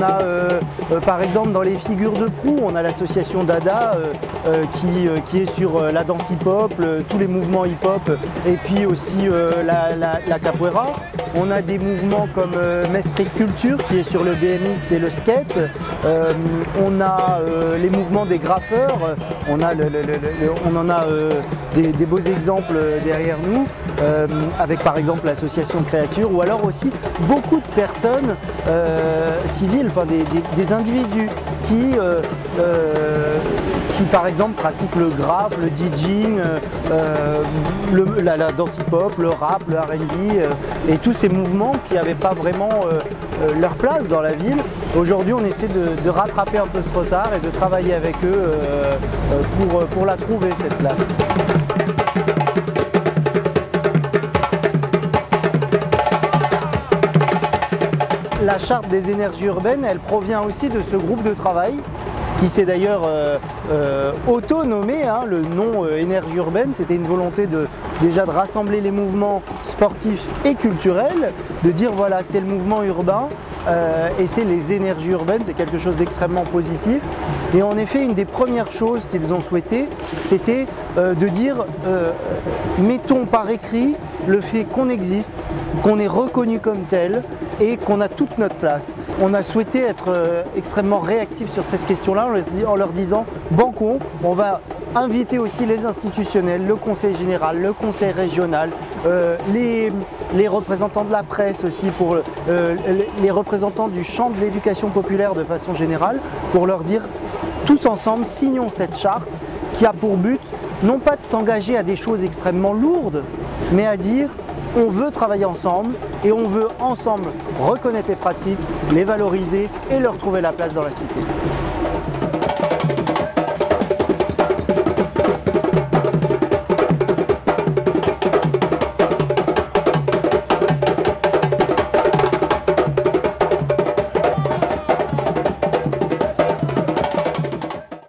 a par exemple dans les figures de proue, on a l'association Dada qui est sur la danse hip-hop, tous les mouvements hip-hop et puis aussi la capoeira. On a des mouvements comme Street Culture qui est sur le BMX et le skate. On a les mouvements des graffeurs. On en a des beaux exemples derrière nous, avec par exemple l'association Créature, ou alors aussi beaucoup de personnes civiles, enfin des individus qui par exemple pratiquent le graphe, le DJing, la danse hip-hop, le rap, le R&B et tous ces mouvements qui n'avaient pas vraiment leur place dans la ville. Aujourd'hui, on essaie de rattraper un peu ce retard et de travailler avec eux pour la trouver, cette place. La charte des énergies urbaines, elle provient aussi de ce groupe de travail qui s'est d'ailleurs auto-nommé, le nom énergie urbaine. C'était une volonté déjà de rassembler les mouvements sportifs et culturels, de dire voilà, c'est le mouvement urbain et c'est les énergies urbaines, c'est quelque chose d'extrêmement positif. Et en effet, une des premières choses qu'ils ont souhaité, c'était de dire mettons par écrit le fait qu'on existe, qu'on est reconnu comme tel et qu'on a toute notre place. On a souhaité être extrêmement réactif sur cette question-là en leur disant bancons, on va inviter aussi les institutionnels, le conseil général, le conseil régional, les représentants de la presse aussi, pour les représentants du champ de l'éducation populaire de façon générale, pour leur dire tous ensemble, signons cette charte qui a pour but non pas de s'engager à des choses extrêmement lourdes, mais à dire on veut travailler ensemble et on veut ensemble reconnaître les pratiques, les valoriser et leur trouver la place dans la cité.